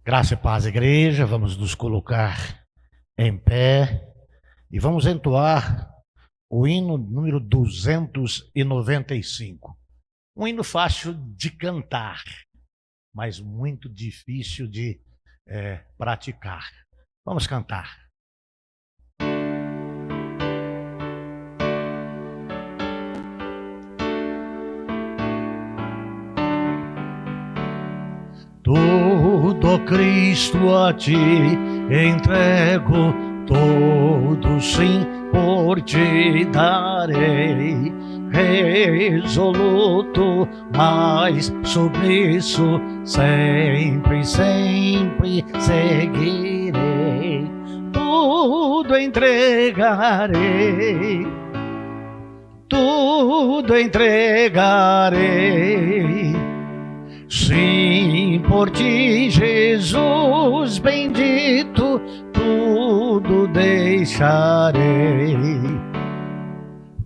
Graça e paz, igreja. Vamos nos colocar em pé e vamos entoar o hino número 295. Um hino fácil de cantar, mas muito difícil de praticar. Vamos cantar. Tudo, Cristo, a ti entrego, todo sim por ti darei. Resoluto, mas submisso, sempre, sempre seguirei. Tudo entregarei, tudo entregarei. Sim, por ti, Jesus bendito, tudo deixarei.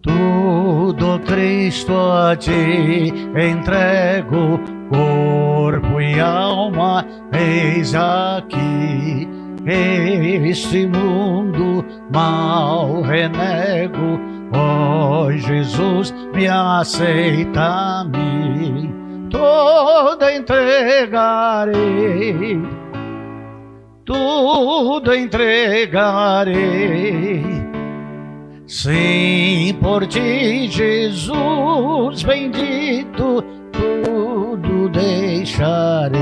Tudo, Cristo, a ti entrego, corpo e alma, eis aqui. Este mundo mal renego, ó Jesus, me aceita a mim. Tudo entregarei, tudo entregarei. Sim, por ti, Jesus bendito, tudo deixarei.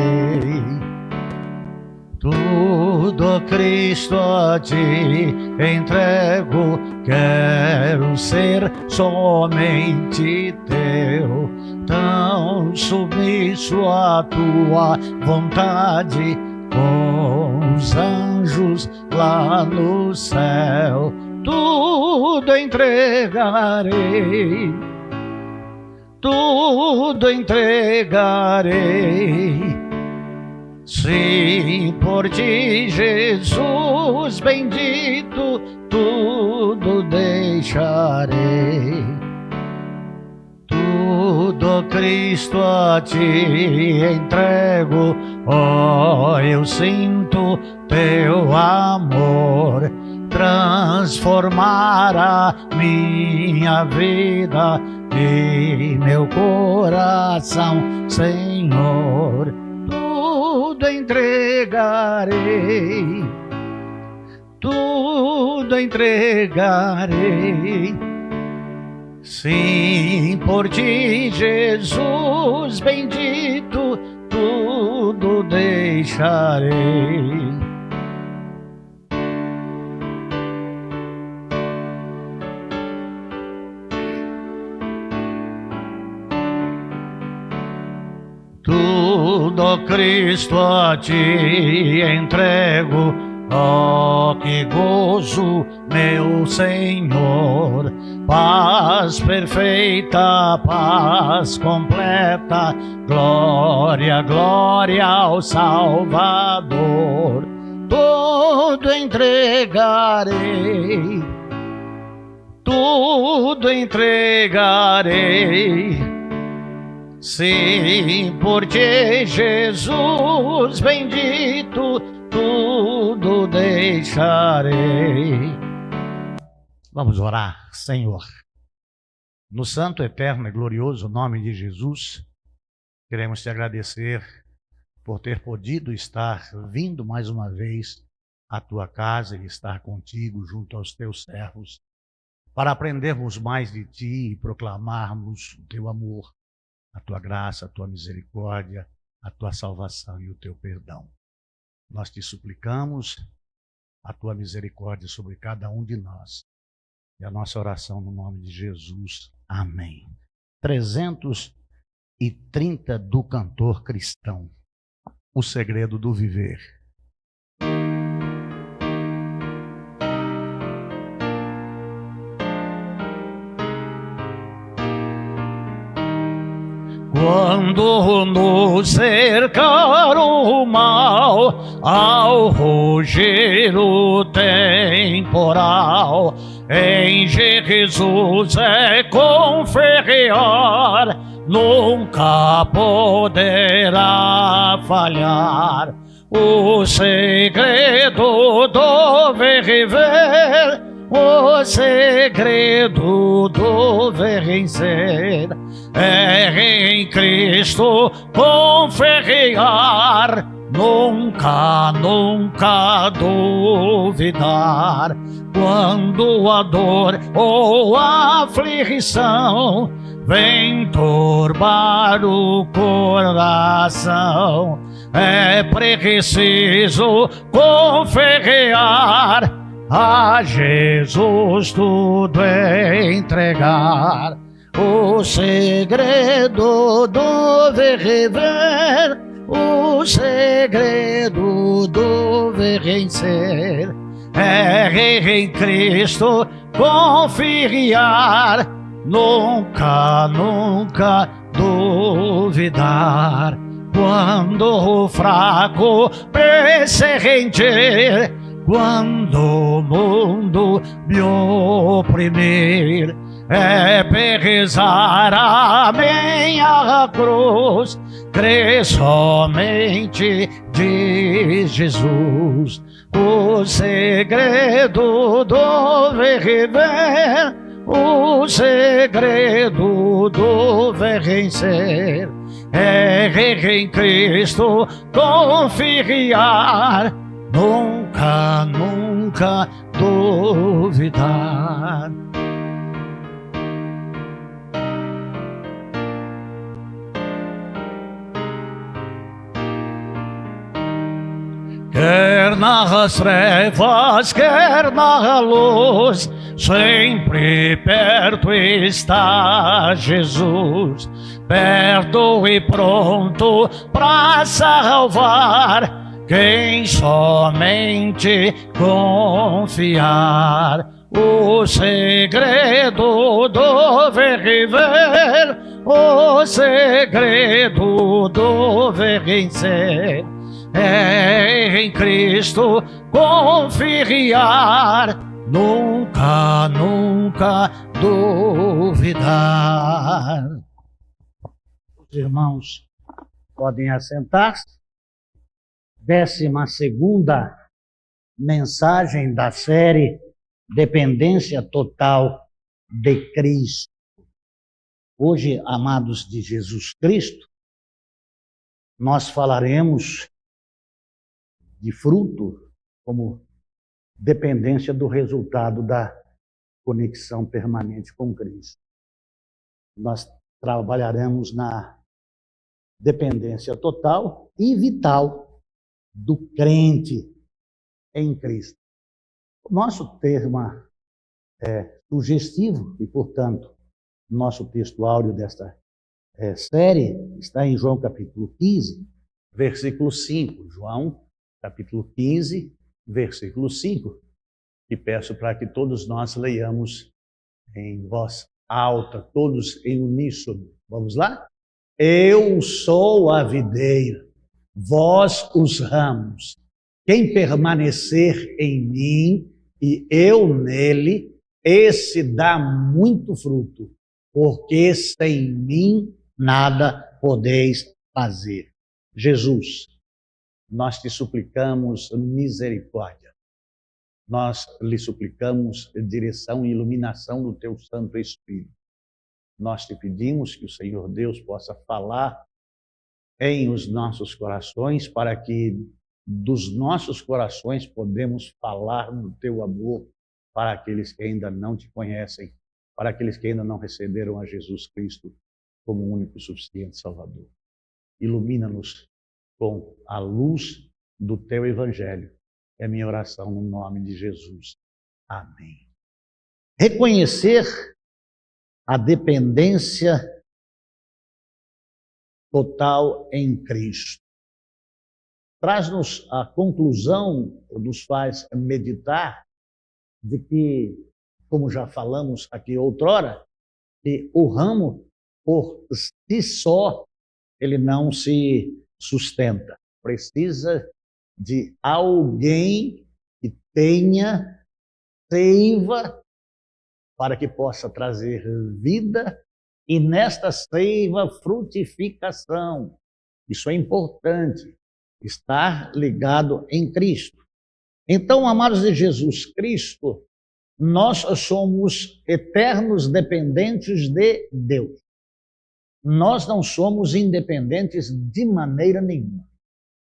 Tudo, Cristo, a ti entrego, quero ser somente teu, tão submisso à tua vontade, com os anjos lá no céu. Tudo entregarei, tudo entregarei. Sim, por ti, Jesus bendito, tudo deixarei. Tudo, Cristo, a ti entrego, ó, eu sinto teu amor transformar a minha vida e meu coração, Senhor. Tudo entregarei, tudo entregarei. Sim, por ti, Jesus bendito, tudo deixarei. Tudo, Cristo, a ti entrego, ó, que gozo, meu Senhor. Paz perfeita, paz completa, glória, glória ao Salvador. Tudo entregarei, tudo entregarei. Sim, por ti, Jesus bendito, tudo deixarei. Vamos orar. Senhor, no santo, eterno e glorioso nome de Jesus, queremos te agradecer por ter podido estar vindo mais uma vez à tua casa e estar contigo junto aos teus servos, para aprendermos mais de ti e proclamarmos o teu amor, a tua graça, a tua misericórdia, a tua salvação e o teu perdão. Nós te suplicamos a tua misericórdia sobre cada um de nós. E a nossa oração no nome de Jesus. Amém. 330 do cantor cristão. O segredo do viver. Quando nos cercar o mal, ao rugir o temporal, em Jesus é confiar, nunca poderá falhar. o segredo do viver, o segredo do vencer é em Cristo confiar, nunca, nunca duvidar. Quando a dor ou a aflição vem turbar o coração, é preciso confiar, a Jesus tudo entregar. O segredo do viver, o segredo do vencer é em Cristo confiar, nunca, nunca duvidar. Quando o fraco se render, quando o mundo me oprimir, é pesar a minha cruz, crer somente de Jesus. O segredo do viver, o segredo do vencer é em Cristo confiar, nunca, nunca duvidar. Quer nas trevas, quer na luz, sempre perto está Jesus, perto e pronto para salvar quem somente confiar. O segredo do viver, o segredo do vencer é em Cristo confiar, nunca, nunca duvidar. Os irmãos podem assentar-se. 12ª mensagem da série Dependência Total de Cristo. Hoje, amados de Jesus Cristo, nós falaremos de fruto como dependência do resultado da conexão permanente com Cristo. Nós trabalharemos na dependência total e vital do crente em Cristo. O nosso tema é sugestivo e, portanto, nosso texto áureo desta série está em João capítulo 15, versículo 5. João capítulo 15, versículo 5. E peço para que todos nós leiamos em voz alta, todos em uníssono. Vamos lá? Eu sou a videira, vós os ramos. Quem permanecer em mim e eu nele, esse dá muito fruto, porque sem mim nada podeis fazer. Jesus, nós te suplicamos misericórdia. Nós lhe suplicamos direção e iluminação do teu Santo Espírito. Nós te pedimos que o Senhor Deus possa falar em os nossos corações, para que dos nossos corações podemos falar do teu amor para aqueles que ainda não te conhecem, para aqueles que ainda não receberam a Jesus Cristo como o único e suficiente Salvador. Ilumina-nos com a luz do teu Evangelho. É a minha oração no nome de Jesus. Amém. Reconhecer a dependência total em Cristo traz-nos a conclusão, ou nos faz meditar, de que, como já falamos aqui outrora, que o ramo, por si só, ele não se sustenta. Precisa de alguém que tenha seiva para que possa trazer vida e nesta seiva frutificação. Isso é importante. Estar ligado em Cristo. Então, amados de Jesus Cristo, nós somos eternos dependentes de Deus. Nós não somos independentes de maneira nenhuma.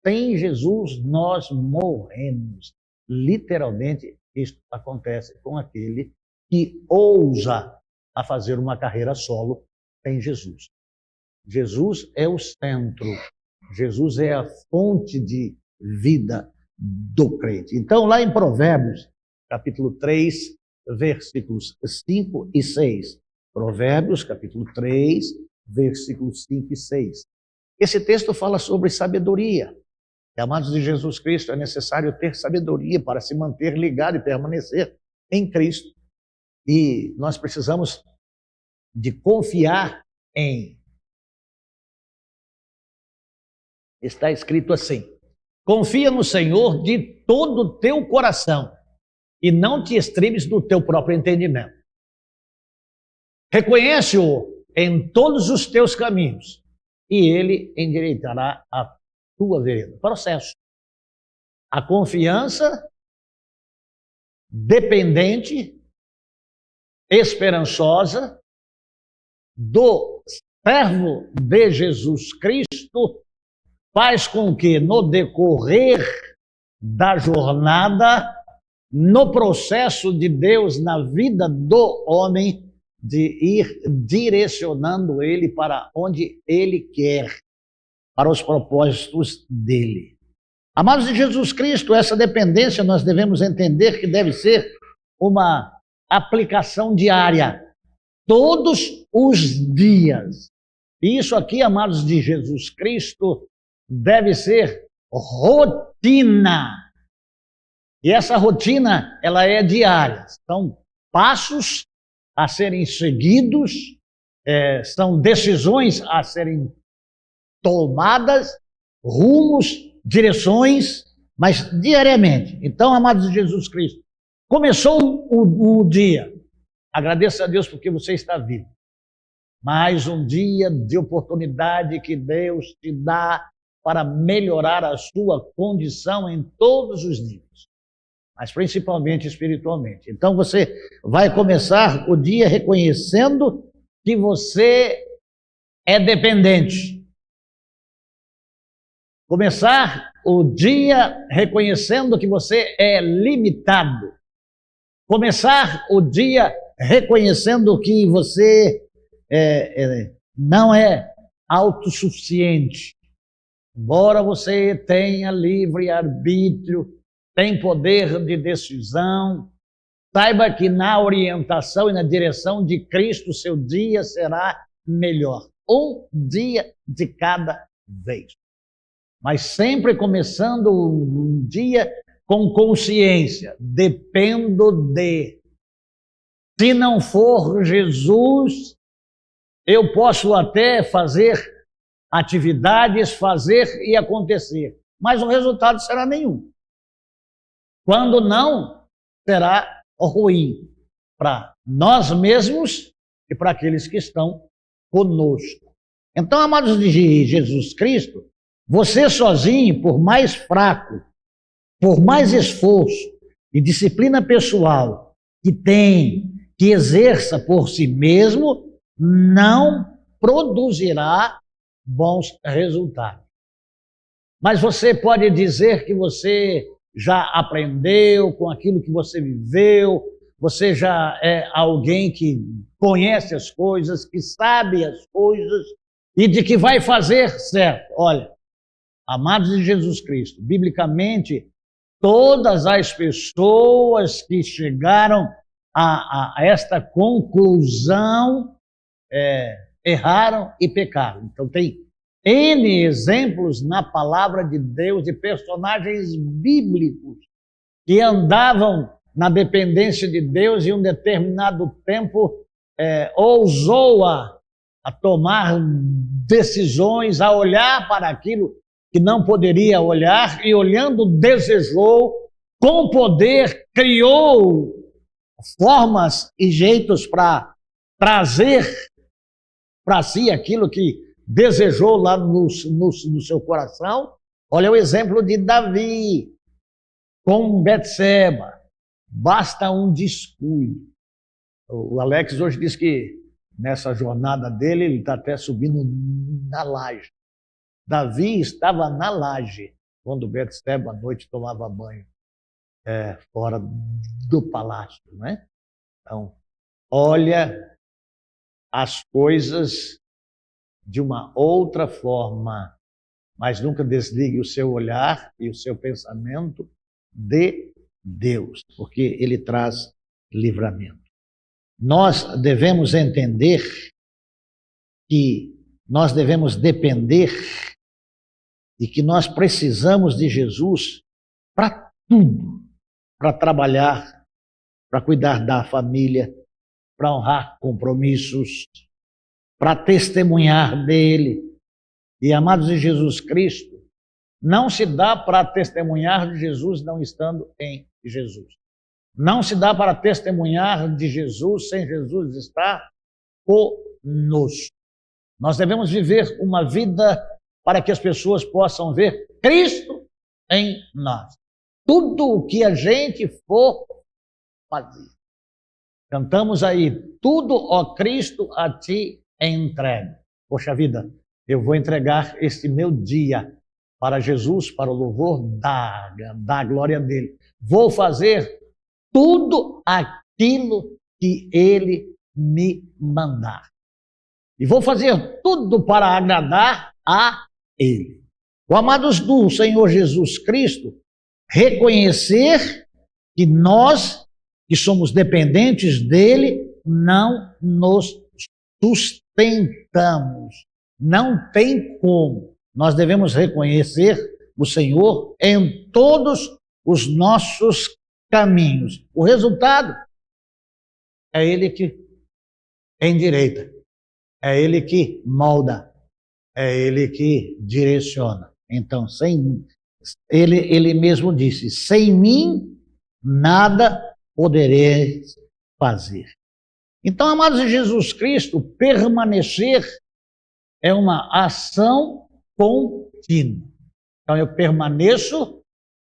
Sem Jesus, nós morremos. Literalmente, isto acontece com aquele que ousa a fazer uma carreira solo sem Jesus. Jesus é o centro. Jesus é a fonte de vida do crente. Então, lá em Provérbios, capítulo 3, versículos 5 e 6. Provérbios, capítulo 3, versículos 5 e 6. Esse texto fala sobre sabedoria. E, amados de Jesus Cristo, é necessário ter sabedoria para se manter ligado e permanecer em Cristo. E nós precisamos de confiar em. Está escrito assim: confia no Senhor de todo o teu coração e não te estribes do teu próprio entendimento. Reconhece-o em todos os teus caminhos e ele endireitará a tua vereda. Processo. A confiança dependente, esperançosa do servo de Jesus Cristo faz com que, no decorrer da jornada, no processo de Deus na vida do homem, de ir direcionando ele para onde ele quer, para os propósitos dele. Amados de Jesus Cristo, essa dependência nós devemos entender que deve ser uma aplicação diária, todos os dias. E isso aqui, amados de Jesus Cristo, deve ser rotina. E essa rotina, ela é diária. São passos a serem seguidos, são decisões a serem tomadas, rumos, direções, mas diariamente. Então, amados de Jesus Cristo, começou o dia. Agradeça a Deus porque você está vivo. Mais um dia de oportunidade que Deus te dá para melhorar a sua condição em todos os níveis, mas principalmente espiritualmente. Então você vai começar o dia reconhecendo que você é dependente. Começar o dia reconhecendo que você é limitado. Começar o dia reconhecendo que você não é autossuficiente. Embora você tenha livre-arbítrio, tem poder de decisão, saiba que na orientação e na direção de Cristo, seu dia será melhor. Um dia de cada vez. Mas sempre começando um dia com consciência. Dependo de. Se não for Jesus, eu posso até fazer atividades, fazer e acontecer, mas o resultado será nenhum. Quando não, será ruim para nós mesmos e para aqueles que estão conosco. Então, amados de Jesus Cristo, você sozinho, por mais fraco, por mais esforço e disciplina pessoal que exerça por si mesmo, não produzirá bons resultados. Mas você pode dizer que você já aprendeu com aquilo que você viveu, você já é alguém que conhece as coisas, que sabe as coisas e de que vai fazer certo. Olha, amados de Jesus Cristo, biblicamente, todas as pessoas que chegaram a esta conclusão erraram e pecaram. Então tem N exemplos na palavra de Deus de personagens bíblicos que andavam na dependência de Deus e em um determinado tempo ousou a tomar decisões, a olhar para aquilo que não poderia olhar e olhando desejou, com poder criou formas e jeitos para trazer para si aquilo que desejou lá no seu coração, Olha o exemplo de Davi com Betseba. Basta um descuido. O Alex hoje diz que nessa jornada dele, ele está até subindo na laje. Davi estava na laje quando Betseba à noite tomava banho fora do palácio, né? Então, olha as coisas de uma outra forma, mas nunca desligue o seu olhar e o seu pensamento de Deus, porque Ele traz livramento. Nós devemos entender que nós devemos depender e que nós precisamos de Jesus para tudo, para trabalhar, para cuidar da família, para honrar compromissos, para testemunhar dele. E, amados de Jesus Cristo, não se dá para testemunhar de Jesus não estando em Jesus. Não se dá para testemunhar de Jesus sem Jesus estar conosco. Nós devemos viver uma vida para que as pessoas possam ver Cristo em nós. Tudo o que a gente for fazer. Cantamos aí, tudo, ó Cristo, a ti entregue. Poxa vida, eu vou entregar este meu dia para Jesus, para o louvor da glória dele. Vou fazer tudo aquilo que ele me mandar. E vou fazer tudo para agradar a ele. O amados do Senhor Jesus Cristo, reconhecer que nós, que somos dependentes dele, não nos sustentamos. Não tem como. Nós devemos reconhecer o Senhor em todos os nossos caminhos. O resultado é Ele que endireita, é Ele que molda, é Ele que direciona. Então, Ele mesmo disse, sem mim nada podereis fazer. Então, amados de Jesus Cristo, permanecer é uma ação contínua. Então, eu permaneço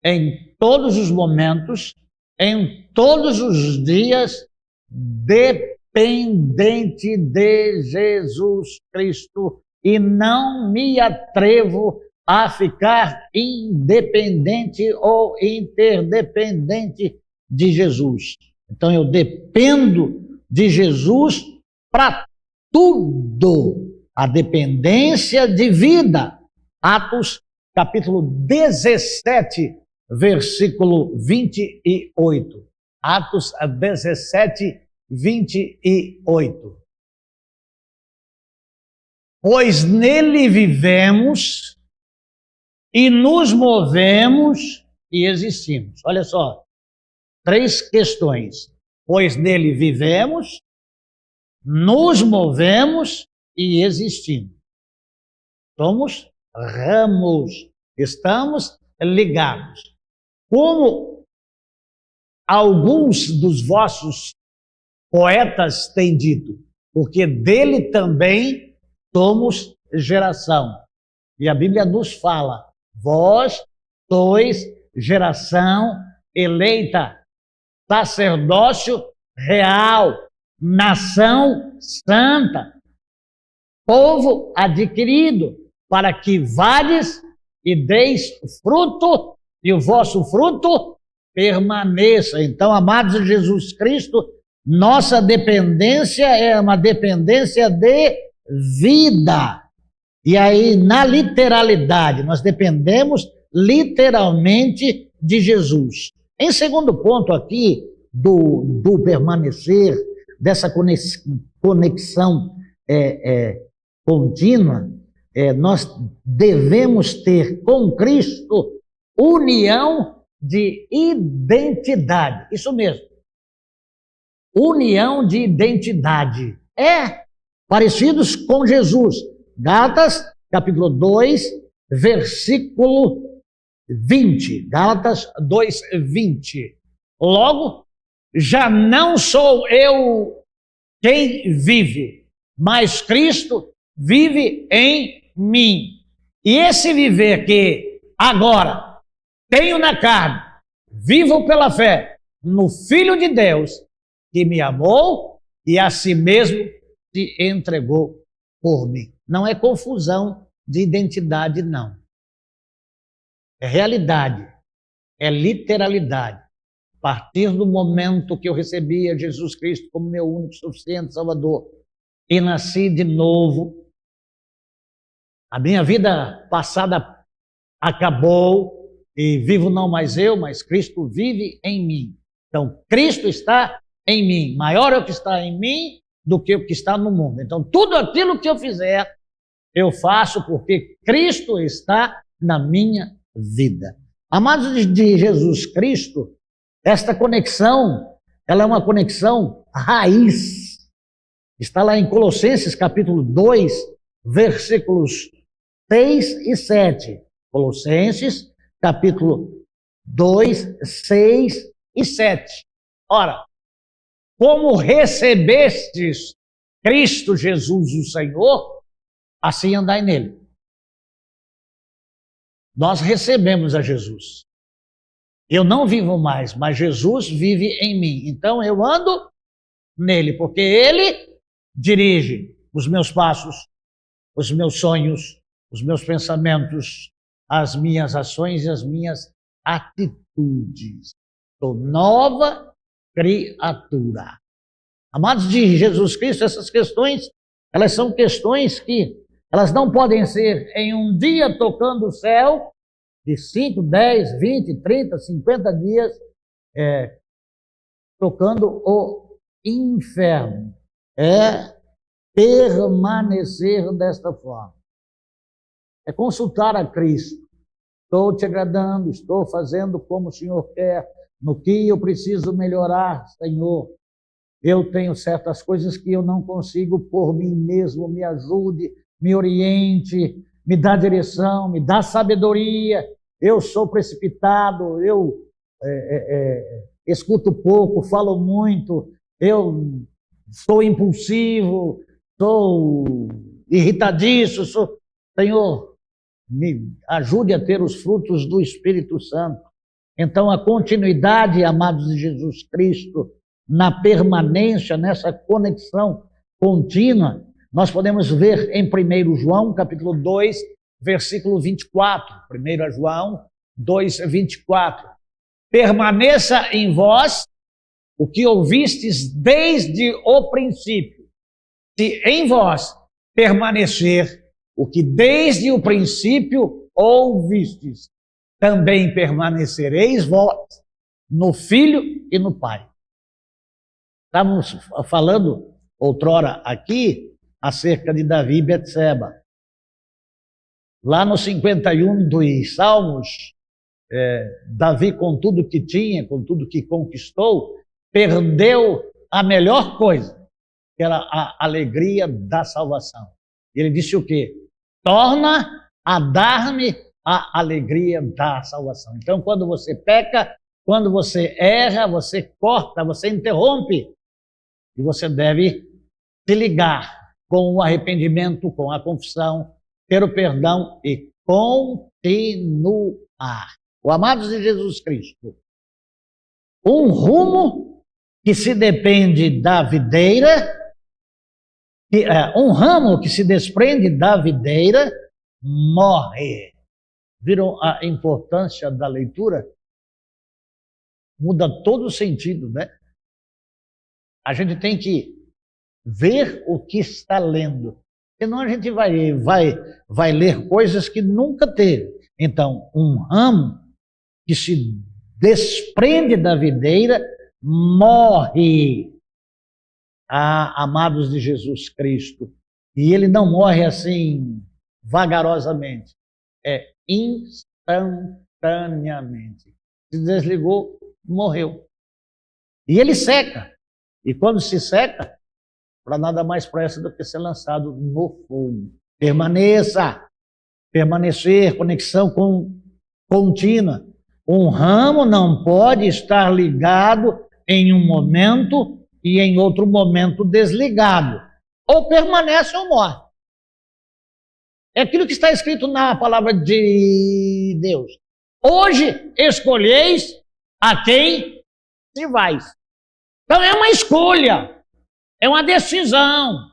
em todos os momentos, em todos os dias, dependente de Jesus Cristo e não me atrevo a ficar independente ou interdependente de Jesus. Então, eu dependo de Jesus para tudo. A dependência de vida. Atos, capítulo 17, versículo 28. Atos 17, 28. Pois nele vivemos e nos movemos e existimos. Olha só, 3 questões. Pois nele vivemos, nos movemos e existimos. Somos ramos, estamos ligados. Como alguns dos vossos poetas têm dito, porque dele também somos geração. E a Bíblia nos fala, vós sois geração eleita, sacerdócio real, nação santa, povo adquirido, para que vades e deis fruto, e o vosso fruto permaneça. Então, amados de Jesus Cristo, nossa dependência é uma dependência de vida. E aí, na literalidade, nós dependemos literalmente de Jesus. Em segundo ponto aqui, do permanecer, dessa conexão contínua, nós devemos ter com Cristo união de identidade. Isso mesmo. União de identidade. Parecidos com Jesus. Gálatas, capítulo 2, versículo 20. Gálatas 2, 20. Logo, já não sou eu quem vive, mas Cristo vive em mim. E esse viver que agora tenho na carne, vivo pela fé no Filho de Deus, que me amou e a si mesmo se entregou por mim. Não é confusão de identidade, não. É realidade, é literalidade. A partir do momento que eu recebi a Jesus Cristo como meu único e suficiente Salvador e nasci de novo, a minha vida passada acabou e vivo não mais eu, mas Cristo vive em mim. Então, Cristo está em mim. Maior é o que está em mim do que o que está no mundo. Então, tudo aquilo que eu fizer, eu faço porque Cristo está na minha vida. Amados de Jesus Cristo, esta conexão, ela é uma conexão raiz. Está lá em Colossenses capítulo 2, versículos 6 e 7. Colossenses capítulo 2, 6 e 7. Ora, como recebestes Cristo Jesus o Senhor, assim andai nele. Nós recebemos a Jesus. Eu não vivo mais, mas Jesus vive em mim. Então eu ando nele, porque ele dirige os meus passos, os meus sonhos, os meus pensamentos, as minhas ações e as minhas atitudes. Sou nova criatura. Amados de Jesus Cristo, essas questões, elas são questões que elas não podem ser em um dia tocando o céu, de 5, 10, 20, 30, 50 dias, tocando o inferno. É permanecer desta forma. É consultar a Cristo. Estou te agradando, estou fazendo como o Senhor quer, no que eu preciso melhorar, Senhor. Eu tenho certas coisas que eu não consigo por mim mesmo, me ajude, me oriente, me dá direção, me dá sabedoria. Eu sou precipitado, eu escuto pouco, falo muito, eu sou impulsivo, sou irritadiço, Senhor, me ajude a ter os frutos do Espírito Santo. Então, a continuidade, amados de Jesus Cristo, na permanência, nessa conexão contínua, nós podemos ver em 1 João, capítulo 2, versículo 24. 1 João 2, 24. Permaneça em vós o que ouvistes desde o princípio. Se em vós permanecer o que desde o princípio ouvistes, também permanecereis vós no Filho e no Pai. Estávamos falando outrora aqui acerca de Davi e Betseba. Lá no 51 dos Salmos, Davi, com tudo que tinha, com tudo que conquistou, perdeu a melhor coisa, que era a alegria da salvação. Ele disse o quê? Torna a dar-me a alegria da salvação. Então, quando você peca, quando você erra, você corta, você interrompe. E você deve se ligar com o arrependimento, com a confissão, ter o perdão e continuar. O amados de Jesus Cristo, um rumo que se depende da videira, um ramo que se desprende da videira, morre. Viram a importância da leitura? Muda todo o sentido, né? A gente tem que ver o que está lendo. Senão a gente vai ler coisas que nunca teve. Então, um ramo que se desprende da videira morre. Amados de Jesus Cristo. E ele não morre assim vagarosamente. É instantaneamente. Se desligou, morreu. E ele seca. E quando se seca, para nada mais pressa do que ser lançado no fogo. Permaneça. Permanecer, conexão contínua. Um ramo não pode estar ligado em um momento e em outro momento desligado. Ou permanece ou morre. É aquilo que está escrito na palavra de Deus. Hoje escolheis a quem se vais. Então é uma escolha, é uma decisão,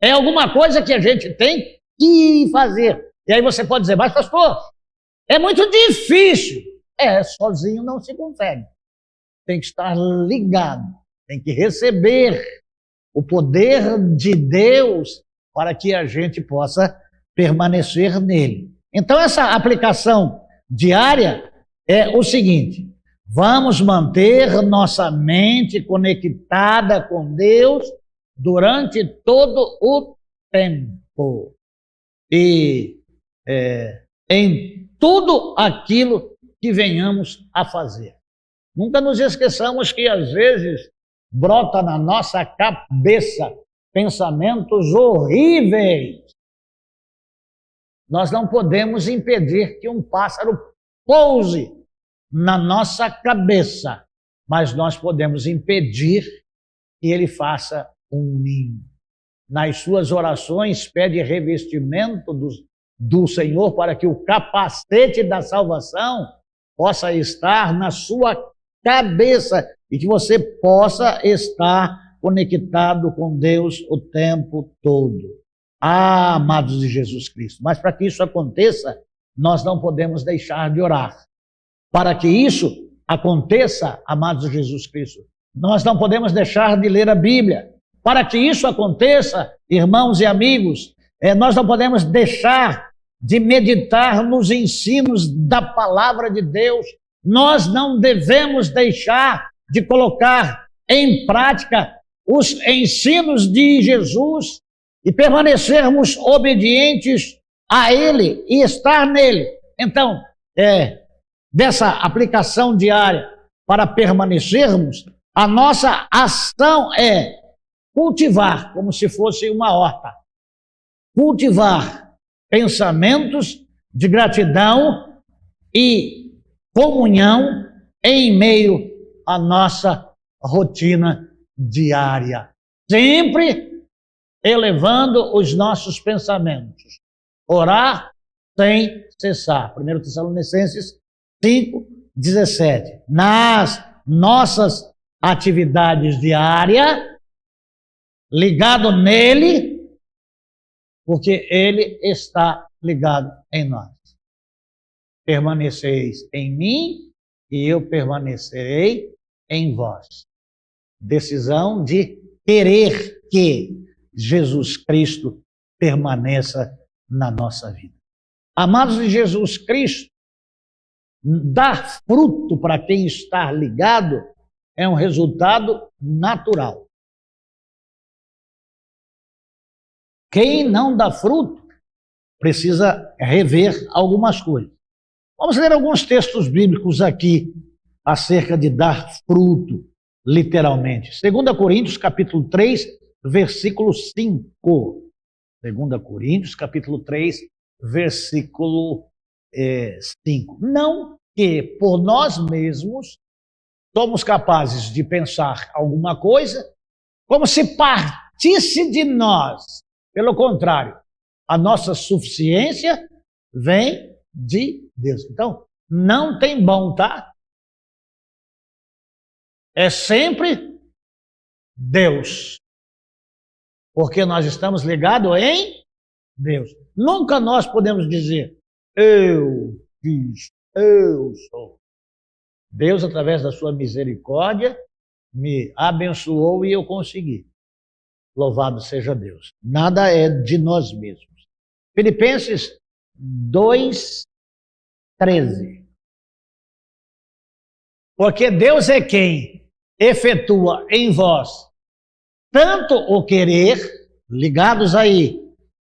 é alguma coisa que a gente tem que fazer. E aí você pode dizer, mas pastor, é muito difícil. Sozinho não se consegue. Tem que estar ligado, tem que receber o poder de Deus para que a gente possa permanecer nele. Então essa aplicação diária é o seguinte: vamos manter nossa mente conectada com Deus durante todo o tempo. E em tudo aquilo que venhamos a fazer. Nunca nos esqueçamos que às vezes brota na nossa cabeça pensamentos horríveis. Nós não podemos impedir que um pássaro pouse na nossa cabeça, mas nós podemos impedir que ele faça um ninho. Nas suas orações, pede revestimento do Senhor para que o capacete da salvação possa estar na sua cabeça e que você possa estar conectado com Deus o tempo todo. Amados de Jesus Cristo, mas para que isso aconteça, nós não podemos deixar de orar. Para que isso aconteça, amados de Jesus Cristo, nós não podemos deixar de ler a Bíblia. Para que isso aconteça, irmãos e amigos, nós não podemos deixar de meditar nos ensinos da palavra de Deus. Nós não devemos deixar de colocar em prática os ensinos de Jesus e permanecermos obedientes a Ele e estar nele. Então, dessa aplicação diária para permanecermos, a nossa ação é cultivar, como se fosse uma horta, cultivar pensamentos de gratidão e comunhão em meio à nossa rotina diária, sempre elevando os nossos pensamentos. Orar sem cessar. 1 Tessalonicenses 5:17. Nas nossas atividades diárias, ligado nele, porque ele está ligado em nós. Permaneceis em mim e eu permanecerei em vós. Decisão de querer que Jesus Cristo permaneça na nossa vida. Amados de Jesus Cristo, dar fruto para quem está ligado é um resultado natural. Quem não dá fruto precisa rever algumas coisas. Vamos ler alguns textos bíblicos aqui acerca de dar fruto, literalmente. 2 Coríntios, capítulo 3, versículo 5. 2 Coríntios, capítulo 3, versículo 5. Não que por nós mesmos somos capazes de pensar alguma coisa como se partisse de nós. Pelo contrário, a nossa suficiência vem de Deus. Então, não tem bom, tá? É sempre Deus. Porque nós estamos ligados em Deus. Nunca nós podemos dizer, eu fiz, eu sou. Deus, através da sua misericórdia, me abençoou e eu consegui. Louvado seja Deus. Nada é de nós mesmos. Filipenses 2:13. Porque Deus é quem efetua em vós tanto o querer, ligados aí,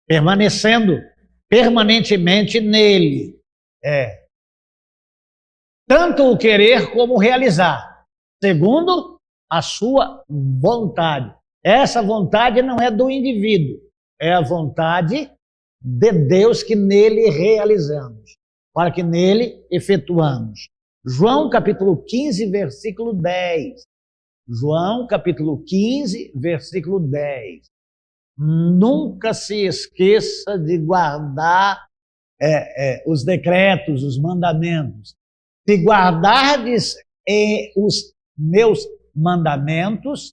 permanecendo permanentemente nele. Tanto o querer como o realizar, segundo a sua vontade. Essa vontade não é do indivíduo, é a vontade de Deus que nele realizamos, para que nele efetuamos. João capítulo 15, versículo 10. João capítulo 15, versículo 10. nunca se esqueça de guardar os decretos, os mandamentos. Se guardardes os meus mandamentos,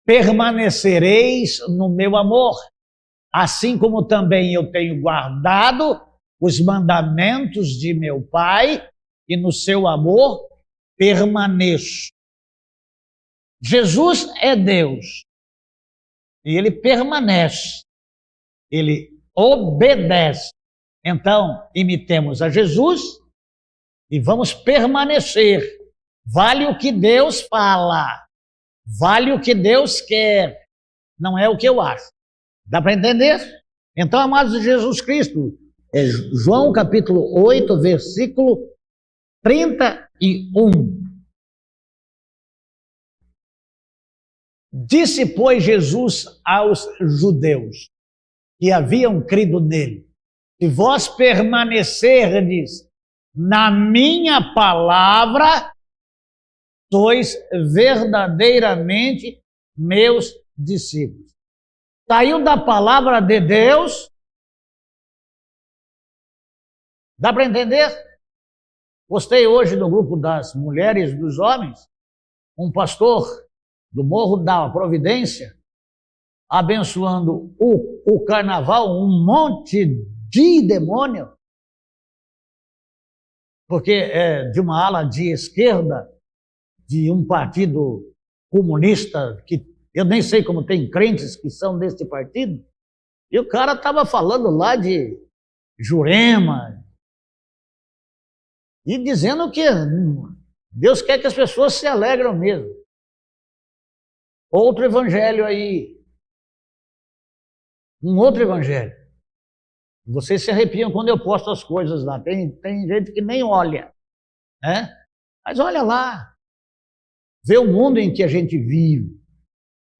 permanecereis no meu amor, assim como também eu tenho guardado os mandamentos de meu Pai, e no seu amor permaneço. Jesus é Deus, e ele permanece, ele obedece. Então, imitemos a Jesus e vamos permanecer. Vale o que Deus fala, vale o que Deus quer, não é o que eu acho. Dá para entender? Então, amados de Jesus Cristo, João capítulo 8, versículo 31. Disse, pois, Jesus aos judeus que haviam crido nele: se vós permanecerdes na minha palavra, sois verdadeiramente meus discípulos. Saiu da palavra de Deus. Dá para entender? Gostei hoje do grupo das mulheres e dos homens, um pastor do Morro da Providência, abençoando o carnaval, um monte de demônio, porque é de uma ala de esquerda, de um partido comunista, que eu nem sei como tem crentes que são desse partido, e o cara estava falando lá de Jurema, e dizendo que Deus quer que as pessoas se alegram mesmo. Outro evangelho aí, um outro evangelho. Vocês se arrepiam quando eu posto as coisas lá. Tem gente que nem olha, né? Mas olha lá, vê o mundo em que a gente vive,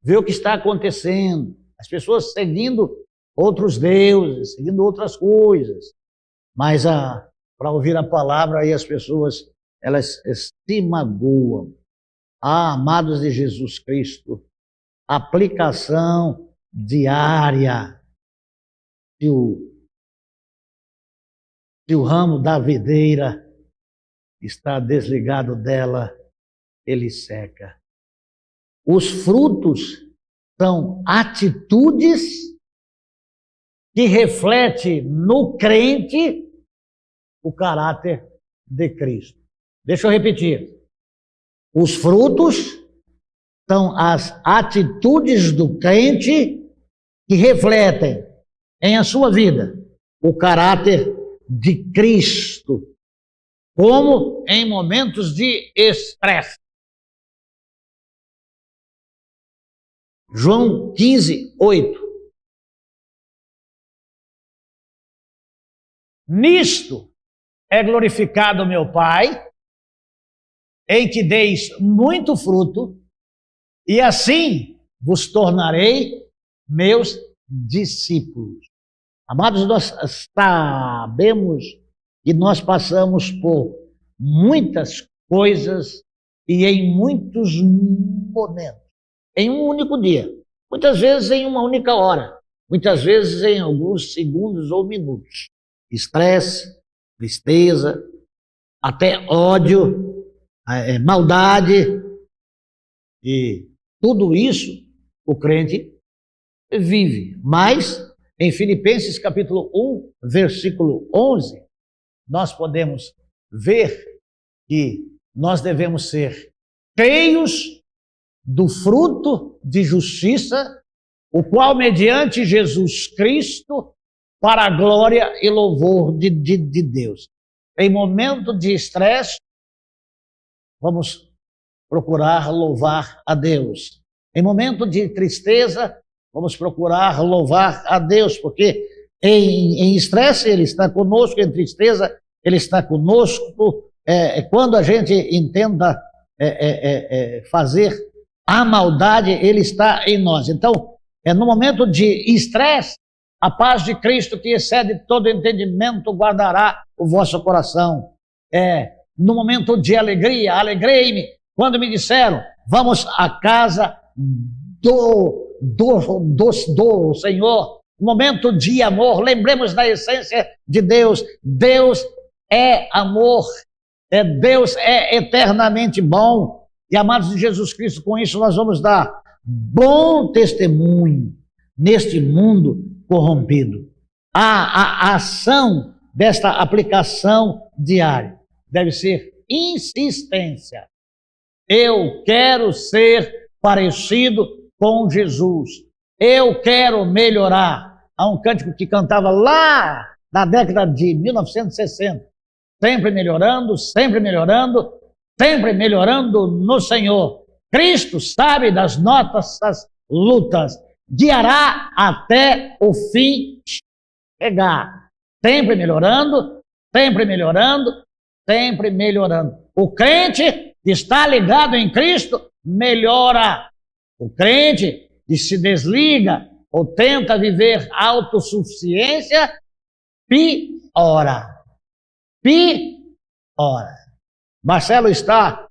vê o que está acontecendo, as pessoas seguindo outros deuses, seguindo outras coisas. Mas para ouvir a palavra, aí as pessoas, elas se magoam. Amados de Jesus Cristo, aplicação diária. Se o ramo da videira está desligado dela, ele seca. Os frutos são atitudes que refletem no crente o caráter de Cristo. Deixa eu repetir. Os frutos são as atitudes do crente que refletem em a sua vida o caráter de Cristo, como em momentos de estresse. João 15, 8. Nisto é glorificado meu Pai, em que deis muito fruto, e assim vos tornarei meus discípulos. Amados, nós sabemos que nós passamos por muitas coisas e em muitos momentos, em um único dia, muitas vezes em uma única hora, muitas vezes em alguns segundos ou minutos. Estresse, tristeza, até ódio, maldade, e tudo isso o crente vive. Mas em Filipenses capítulo 1, versículo 11, nós podemos ver que nós devemos ser cheios do fruto de justiça, o qual mediante Jesus Cristo, para a glória e louvor de Deus. Em momento de estresse, vamos procurar louvar a Deus. Em momento de tristeza, vamos procurar louvar a Deus, porque em estresse Ele está conosco, em tristeza Ele está conosco. Quando a gente entenda fazer a maldade, Ele está em nós. Então, no momento de estresse, a paz de Cristo, que excede todo entendimento, guardará o vosso coração. No momento de alegria, alegrei-me quando me disseram: vamos à casa do Senhor, um momento de amor. Lembremos da essência de Deus. Deus é amor. Deus é eternamente bom. E amados de Jesus Cristo, com isso nós vamos dar bom testemunho neste mundo corrompido. A ação desta aplicação diária deve ser insistência. Eu quero ser parecido com Jesus. Eu quero melhorar. Há um cântico que cantava lá na década de 1960. Sempre melhorando, sempre melhorando, sempre melhorando no Senhor. Cristo sabe das nossas lutas. Guiará até o fim chegar. Sempre melhorando, sempre melhorando, sempre melhorando. O crente que está ligado em Cristo melhora. O crente que se desliga ou tenta viver autossuficiência piora. Piora. Marcelo está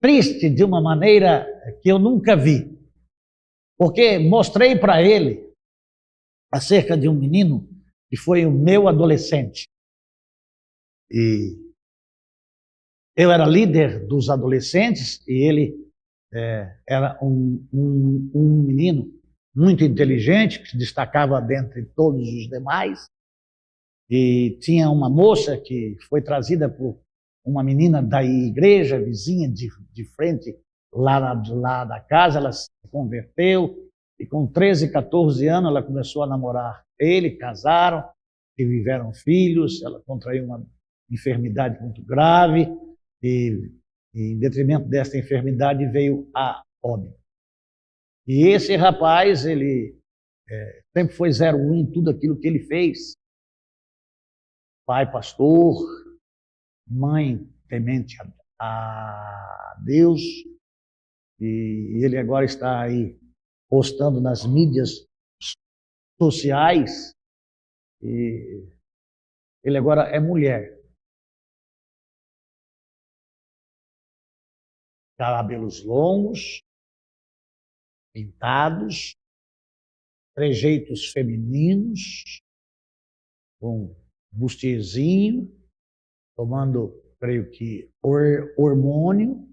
triste de uma maneira que eu nunca vi. Porque mostrei para ele acerca de um menino que foi o meu adolescente. E eu era líder dos adolescentes e ele era um menino muito inteligente, que se destacava dentre todos os demais. E tinha uma moça que foi trazida por uma menina da igreja vizinha de frente, lá da casa. Ela se converteu e com 13, 14 anos ela começou a namorar ele, casaram e tiveram filhos. Ela contraiu uma enfermidade muito grave e em detrimento desta enfermidade veio a óbito. E esse rapaz, ele sempre foi 01 em tudo aquilo que ele fez. Pai pastor, mãe temente a Deus, e ele agora está aí postando nas mídias sociais, e ele agora é mulher. Cabelos longos, pintados, trejeitos femininos, com bustiezinho, tomando, creio que, hormônio.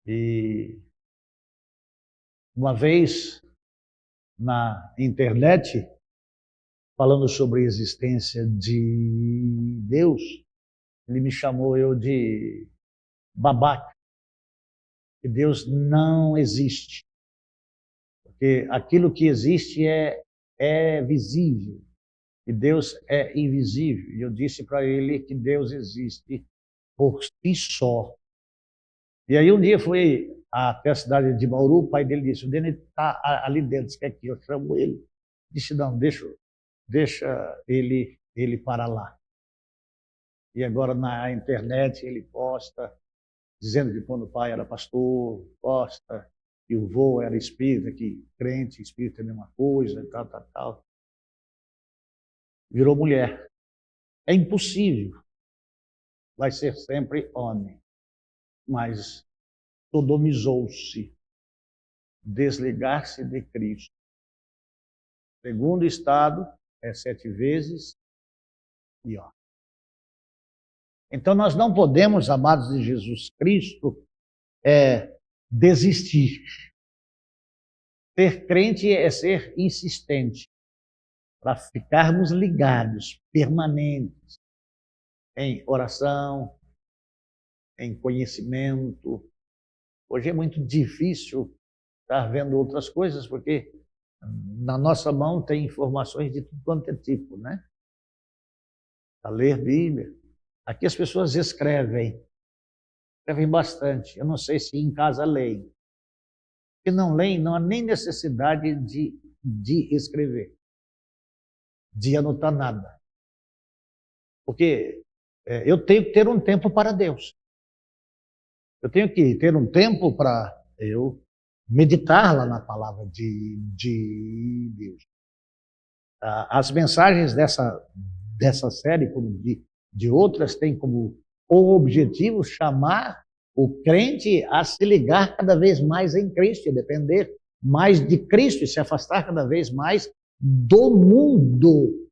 E uma vez na internet, falando sobre a existência de Deus, ele me chamou eu de babaca, que Deus não existe. Porque aquilo que existe é visível. E Deus é invisível. E eu disse para ele que Deus existe por si só. E aí um dia fui até a cidade de Bauru, o pai dele disse: o Denis está ali dentro, você quer que eu chamo ele? Disse: não, deixa ele para lá. E agora na internet ele posta, dizendo que quando o pai era pastor, posta que o vô era espírita, que crente, espírita é a mesma coisa, tal. Virou mulher. É impossível. Vai ser sempre homem. Mas sodomizou-se. Desligar-se de Cristo. Segundo estado, é 7 vezes pior. Então nós não podemos, amados de Jesus Cristo, desistir. Ser crente é ser insistente, para ficarmos ligados, permanentes, em oração, em conhecimento. Hoje é muito difícil estar vendo outras coisas, porque na nossa mão tem informações de tudo quanto é tipo, né? A ler Bíblia. Aqui as pessoas escrevem bastante. Eu não sei se em casa leem. Se não leem, não há nem necessidade de escrever, de anotar nada. Porque eu tenho que ter um tempo para Deus. Eu tenho que ter um tempo para eu meditar lá na palavra de Deus. As mensagens dessa série, como de outras, têm como objetivo chamar o crente a se ligar cada vez mais em Cristo, a depender mais de Cristo e se afastar cada vez mais do mundo.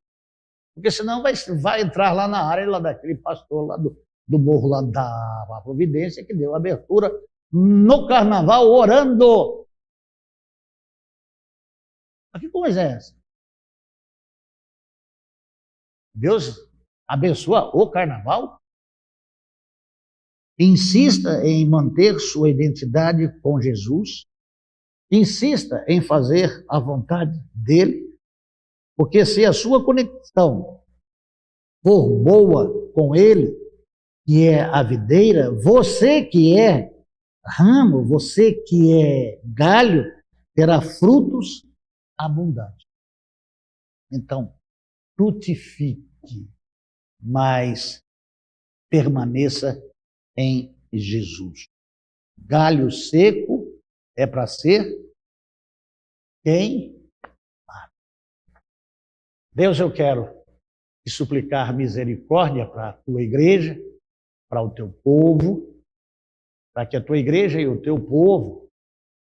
Porque senão vai entrar lá na área lá daquele pastor lá do morro lá da Providência que deu abertura no carnaval orando. Mas que coisa é essa? Deus abençoa o carnaval? Insista em manter sua identidade com Jesus. Insista em fazer a vontade dele. Porque se a sua conexão for boa com ele, que é a videira, você que é ramo, você que é galho, terá frutos abundantes. Então, frutifique, mas permaneça em Jesus. Galho seco é para ser queimado. Deus, eu quero te suplicar misericórdia para a tua igreja, para o teu povo, para que a tua igreja e o teu povo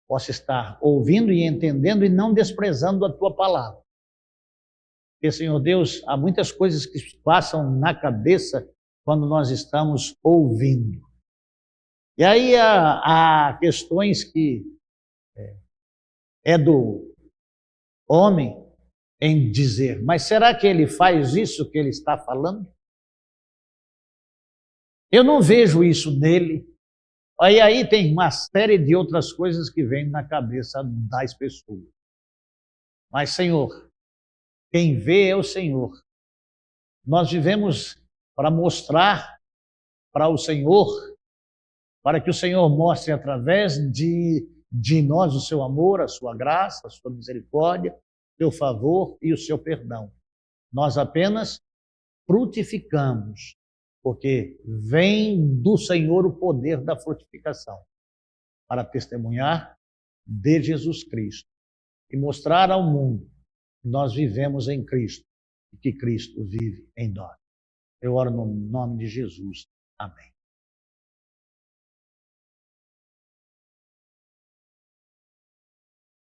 possa estar ouvindo e entendendo e não desprezando a tua palavra. Porque, Senhor Deus, há muitas coisas que passam na cabeça quando nós estamos ouvindo. E aí há questões que é do homem em dizer, mas será que ele faz isso que ele está falando? Eu não vejo isso nele. Aí tem uma série de outras coisas que vêm na cabeça das pessoas. Mas, Senhor, quem vê é o Senhor. Nós vivemos para mostrar para o Senhor, para que o Senhor mostre através de nós o seu amor, a sua graça, a sua misericórdia, o seu favor e o seu perdão. Nós apenas frutificamos, porque vem do Senhor o poder da frutificação, para testemunhar de Jesus Cristo e mostrar ao mundo que nós vivemos em Cristo e que Cristo vive em nós. Eu oro no nome de Jesus. Amém.